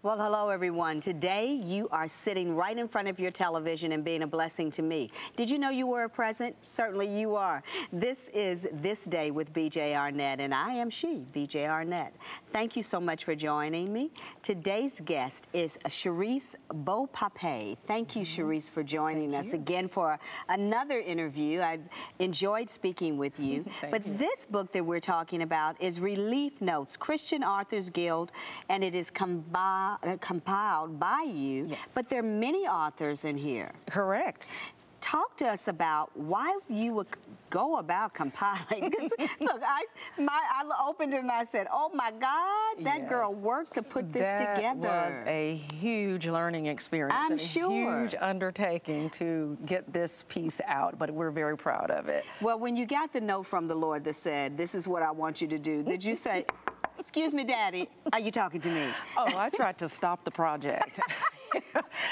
Well, hello, everyone. Today, you are sitting right in front of your television and being a blessing to me. Did you know you were a present? Certainly you are. This is This Day with BJ Arnett, and I am she, BJ Arnett. Thank you so much for joining me. Today's guest is Cherise Beaupape. Thank you, Cherise, for joining us again for another interview. I enjoyed speaking with you. But this book that we're talking about is Relief Notes, Christian Authors Guild, and it is compiled by you, but there are many authors in here. Correct. Talk to us about why you would go about compiling. Because look, I opened it and I said, "Oh my God, that girl worked to put this together." That was a huge learning experience. I'm and sure. A huge undertaking to get this piece out, but we're very proud of it. Well, when you got the note from the Lord that said, "This is what I want you to do," did you say, "Excuse me, Daddy, are you talking to me?" Oh, I tried to stop the project.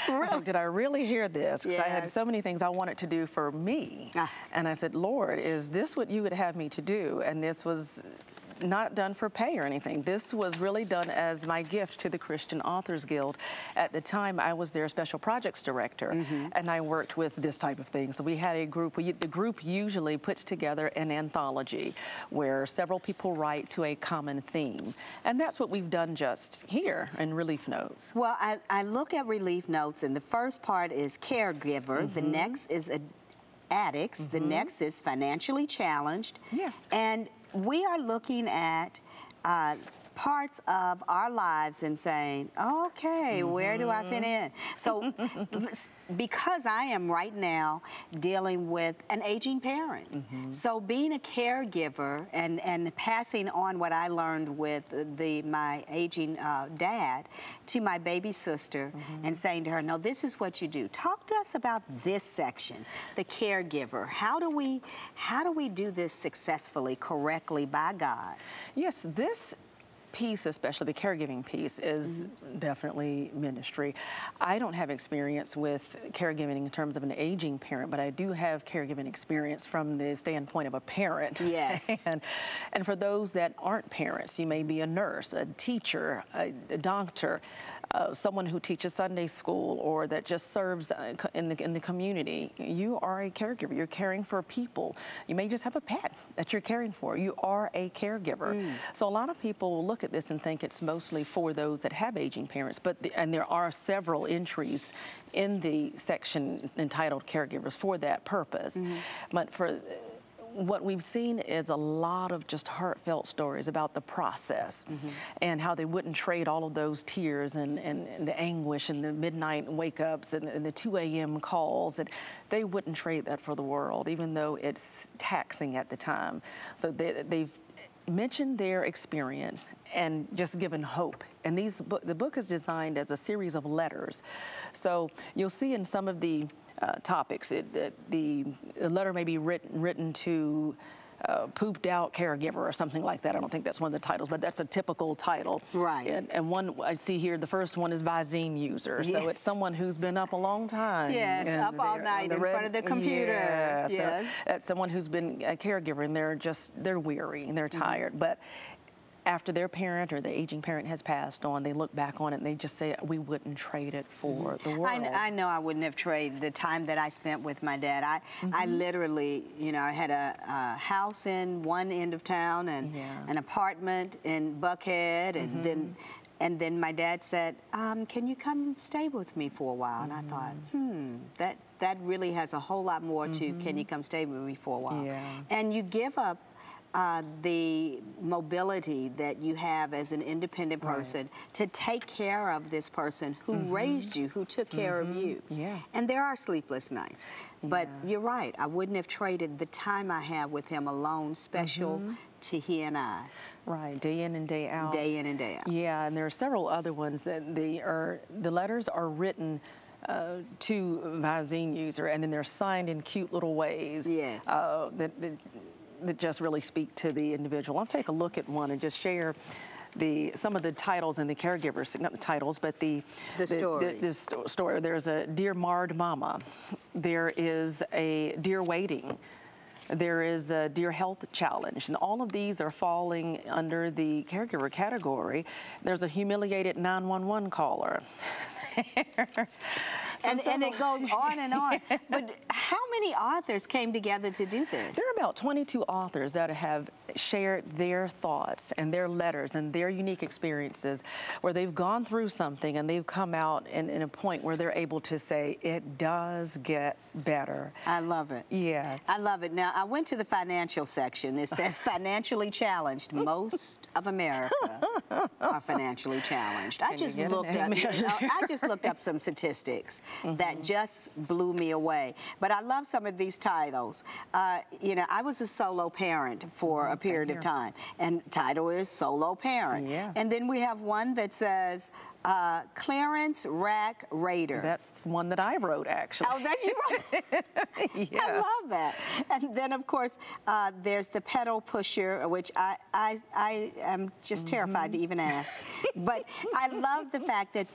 I was like, did I really hear this? Because I had so many things I wanted to do for me. And I said, Lord, is this what you would have me to do? And this was not done for pay or anything. This was really done as my gift to the Christian Authors Guild. At the time, I was their special projects director, and I worked with this type of thing. So we had a group. The group usually puts together an anthology where several people write to a common theme. And that's what we've done just here in Relief Notes. Well, I look at Relief Notes, and the first part is caregiver. The next is addicts. The next is financially challenged. Yes. And we are looking at parts of our lives and saying, okay, where do I fit in? So because I am right now dealing with an aging parent, so being a caregiver and passing on what I learned with my aging dad to my baby sister and saying to her, no, this is what you do. Talk to us about this section, the caregiver. How do we do this successfully, correctly, by God? Yes, this piece, especially the caregiving piece, is definitely ministry. I don't have experience with caregiving in terms of an aging parent, but I do have caregiving experience from the standpoint of a parent. Yes. and for those that aren't parents, you may be a nurse, a teacher, a doctor, someone who teaches Sunday school, or that just serves in the community. You are a caregiver. You're caring for people. You may just have a pet that you're caring for. You are a caregiver. So a lot of people look at this and think it's mostly for those that have aging parents, and there are several entries in the section entitled Caregivers for that purpose. But for what we've seen is a lot of just heartfelt stories about the process and how they wouldn't trade all of those tears and the anguish and the midnight wake-ups and the 2 a.m. calls, that they wouldn't trade that for the world, even though it's taxing at the time. So they've mentioned their experience and just given hope. And the book is designed as a series of letters. So you'll see in some of the topics, the letter may be written to pooped out caregiver or something like that. I don't think that's one of the titles, but that's a typical title. Right. And one I see here, the first one is Visine user. So it's someone who's been up a long time. Yes, up all night in front of the computer. Yeah, yes. So that's someone who's been a caregiver, and they're weary and they're tired. But after their parent or the aging parent has passed on, they look back on it and they just say, we wouldn't trade it for the world. I know I wouldn't have traded the time that I spent with my dad. I literally, you know, I had a house in one end of town and an apartment in Buckhead, and then my dad said, can you come stay with me for a while? And I thought, that really has a whole lot more to can you come stay with me for a while? Yeah. And you give up the mobility that you have as an independent person to take care of this person who raised you, who took care of you. Yeah. And there are sleepless nights. But you're right, I wouldn't have traded the time I have with him alone, special to he and I. Right, day in and day out. Day in and day out. Yeah, and there are several other ones that the letters are written to Visine user, and then they're signed in cute little ways. Yes. That just really speak to the individual. I'll take a look at one and just share some of the titles and the caregivers, not the titles, but the story. There's a Dear Marred Mama. There is a Dear Waiting. There is a Dear Health Challenge, and all of these are falling under the caregiver category. There's a humiliated 911 caller. And it goes on and on. But how many authors came together to do this? There are about 22 authors that have shared their thoughts and their letters and their unique experiences where they've gone through something and they've come out in a point where they're able to say, it does get better. I love it. Yeah. I love it. Now, I went to the financial section. It says financially challenged. Most of America are financially challenged. I just looked up some statistics that just blew me away. But I love some of these titles. You know, I was a solo parent for a period of time, and title is Solo Parent. Yeah. And then we have one that says Clarence Rack Raider. That's one that I wrote, actually. Oh, that's you wrote? Yeah. I love that. And then, of course, there's the Pedal Pusher, which I am just terrified to even ask. But I love the fact that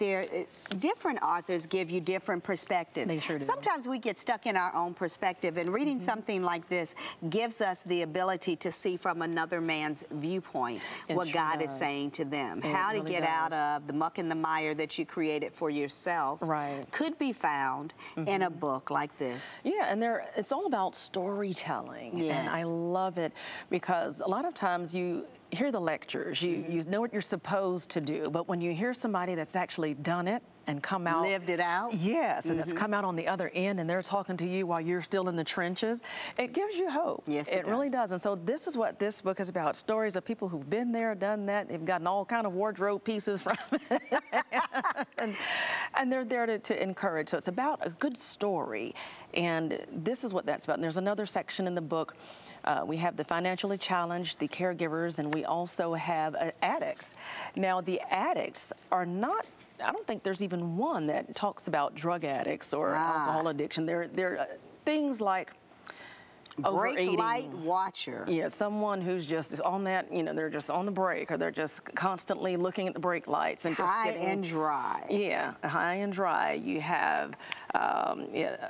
different authors give you different perspectives. They sure do. Sometimes we get stuck in our own perspective, and reading something like this gives us the ability to see from another man's viewpoint what God is saying to them. How to get out of the muck and the mire that you created for yourself could be found in a book like this. Yeah, and it's all about storytelling. Yes. And I love it because a lot of times you hear the lectures, you know what you're supposed to do, but when you hear somebody that's actually done it and come out, lived it out, yes, and it's come out on the other end, and they're talking to you while you're still in the trenches, it gives you hope. Yes, it really does. And so this is what this book is about: stories of people who've been there, done that. They've gotten all kind of wardrobe pieces from it, and they're there to encourage. So it's about a good story, and this is what that's about. And there's another section in the book. We have the financially challenged, the caregivers, and we also have addicts. Now, the addicts are not, I don't think there's even one that talks about drug addicts or alcohol addiction. They're things like brake light watcher. Yeah, someone who's just on that, you know, they're just on the brake, or they're just constantly looking at the brake lights and just high and dry. Yeah, high and dry. You have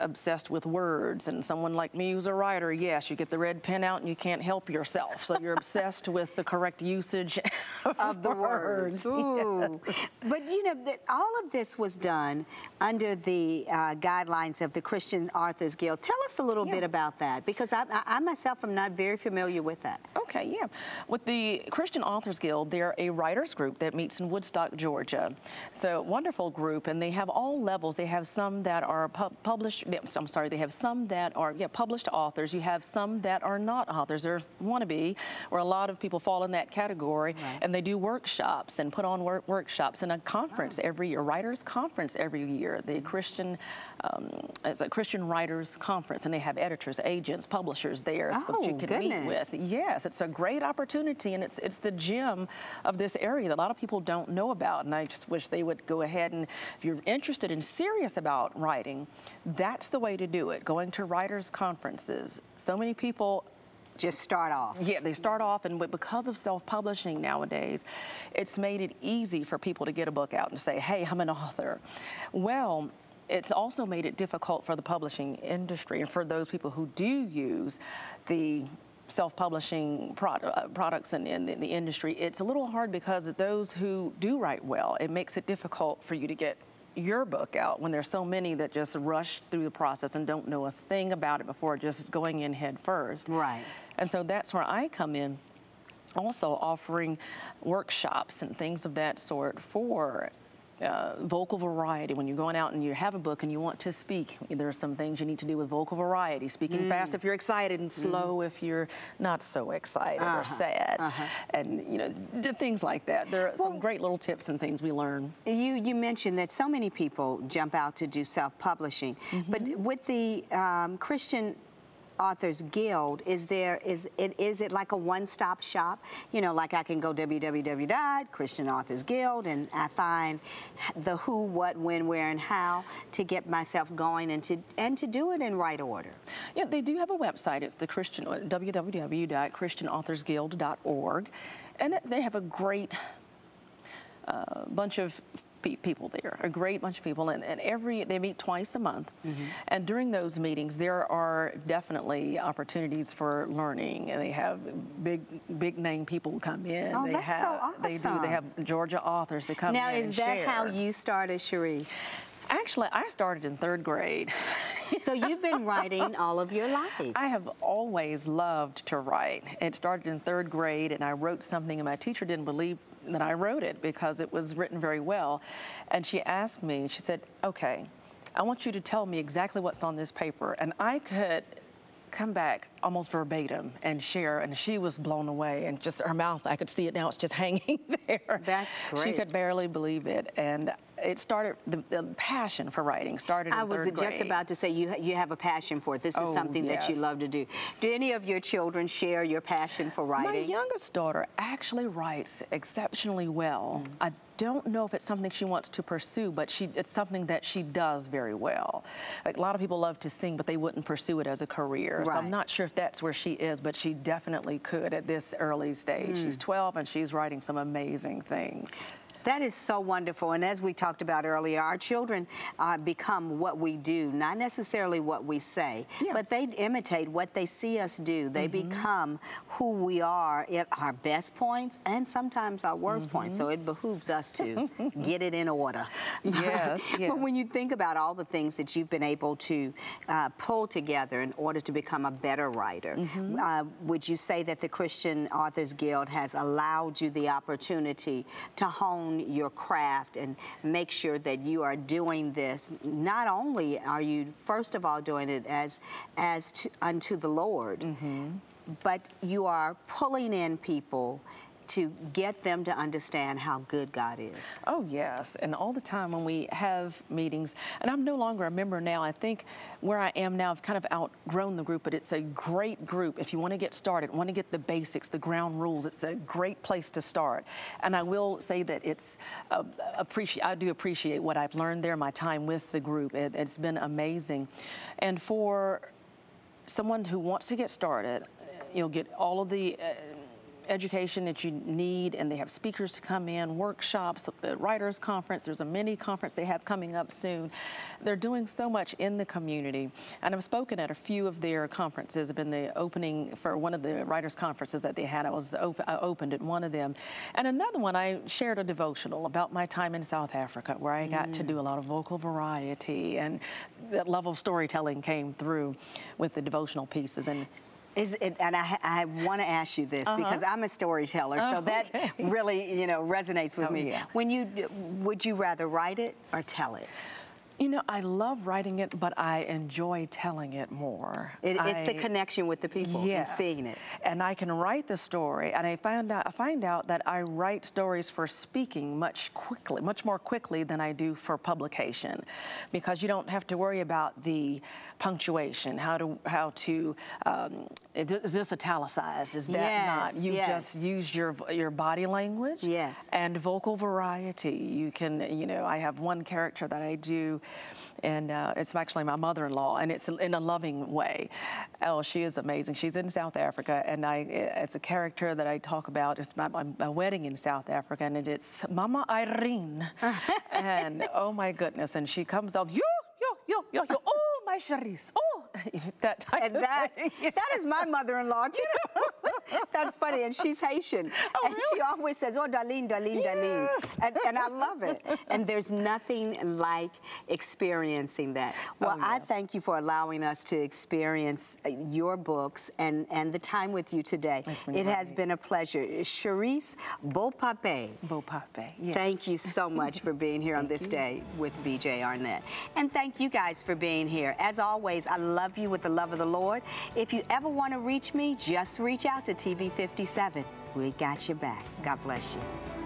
obsessed with words, and someone like me who's a writer, yes, you get the red pen out and you can't help yourself. So you're obsessed with the correct usage of the words. Ooh. Yes. But you know, all of this was done under the guidelines of the Christian Authors Guild. Tell us a little bit about that, because I myself am not very familiar with that. Okay, yeah. With the Christian Authors Guild, they're a writers group that meets in Woodstock, Georgia. It's a wonderful group, and they have all levels. They have some that are published, I'm sorry, they have some that are published authors. You have some that are not authors. They're wannabe, where a lot of people fall in that category, and they do workshops and put on workshops and a conference every year, writers conference every year. The Christian, it's a Christian Writers Conference, and they have editors, agents, publishers there that you can meet with. Yes, it's a great opportunity, and it's the gem of this area that a lot of people don't know about, and I just wish they would go ahead, and if you're interested and serious about writing, that's the way to do it, going to writers' conferences. So many people just start off. Yeah, they start off, and because of self-publishing nowadays, it's made it easy for people to get a book out and say, hey, I'm an author. Well, it's also made it difficult for the publishing industry and for those people who do use the self-publishing products in the industry. It's a little hard because of those who do write well. It makes it difficult for you to get your book out when there's so many that just rush through the process and don't know a thing about it before just going in head first. Right. And so that's where I come in, also offering workshops and things of that sort for vocal variety. When you're going out and you have a book and you want to speak, there are some things you need to do with vocal variety. Speaking fast if you're excited, and slow if you're not so excited or sad. And, you know, things like that. There are some great little tips and things we learn. You mentioned that so many people jump out to do self-publishing, but with the Christian Authors Guild, is it like a one-stop shop? You know, like I can go www.Christian Authors Guild and I find the who, what, when, where, and how to get myself going and to do it in right order. Yeah, they do have a website. It's the www.ChristianAuthorsGuild.org, and they have a great bunch of people there, a great bunch of people, and they meet twice a month. And during those meetings, there are definitely opportunities for learning, and they have big name people come in. Oh, that's so awesome. They have Georgia authors to come in and Now, is that how you started, Cherise? Actually, I started in 3rd grade. So you've been writing all of your life. I have always loved to write. It started in 3rd grade, and I wrote something, and my teacher didn't believe that I wrote it because it was written very well. And she asked me, she said, okay, I want you to tell me exactly what's on this paper. And I could come back almost verbatim and share, and she was blown away, and just her mouth, I could see it now, it's just hanging there. That's great. She could barely believe it, and it started, the passion for writing started in 3rd grade. I was just about to say, you have a passion for it. This is something that you love to do. Do any of your children share your passion for writing? My youngest daughter actually writes exceptionally well. I don't know if it's something she wants to pursue, but it's something that she does very well. Like, a lot of people love to sing, but they wouldn't pursue it as a career. Right. So I'm not sure if that's where she is, but she definitely could at this early stage. She's 12 and she's writing some amazing things. That is so wonderful. And as we talked about earlier, our children become what we do, not necessarily what we say, but they imitate what they see us do. They become who we are at our best points and sometimes our worst points. So it behooves us to get it in order. Yes, yes. But when you think about all the things that you've been able to pull together in order to become a better writer, would you say that the Christian Authors Guild has allowed you the opportunity to hone your craft and make sure that you are doing this? Not only are you, first of all, doing it unto the Lord, but you are pulling in people to get them to understand how good God is. Oh, yes. And all the time when we have meetings, and I'm no longer a member now, I think where I am now, I've kind of outgrown the group, but it's a great group. If you want to get started, want to get the basics, the ground rules, it's a great place to start. And I will say that it's, I do appreciate what I've learned there, my time with the group. It's been amazing. And for someone who wants to get started, you'll get all of the education that you need, and they have speakers to come in, workshops, the Writers Conference, there's a mini conference they have coming up soon. They're doing so much in the community, and I've spoken at a few of their conferences. I've been the opening for one of the Writers Conferences that they had. I opened at one of them. And another one, I shared a devotional about my time in South Africa, where I got to do a lot of vocal variety, and that level of storytelling came through with the devotional pieces. And and I want to ask you this because I'm a storyteller, so that really, resonates with me. Yeah. Would you rather write it or tell it? You know, I love writing it, but I enjoy telling it more. It's the connection with the people and seeing it. And I can write the story, and I find out that I write stories for speaking much more quickly than I do for publication, because you don't have to worry about the punctuation, how to is this italicized? Is that not? You just use your body language and vocal variety. You can, I have one character that I do, and it's actually my mother-in-law, and it's in a loving way. Oh, she is amazing. She's in South Africa, and it's a character that I talk about. It's my wedding in South Africa, and it's Mama Irene. And oh my goodness, and she comes out, yo, oh, my Cherise, oh, that type of thing. That is my mother-in-law, too. That's funny, and she's Haitian. Oh, and she always says, oh, Darlene, Darlene, yes. Darlene. And I love it. And there's nothing like experiencing that. Well, I thank you for allowing us to experience your books and the time with you today. It has been a pleasure. Cherise Beaupape. Beaupape, yes. Thank you so much for being here on this day with BJ Arnett. And thank you guys for being here. As always, I love you with the love of the Lord. If you ever want to reach me, just reach out to TV 57. We got your back. God bless you.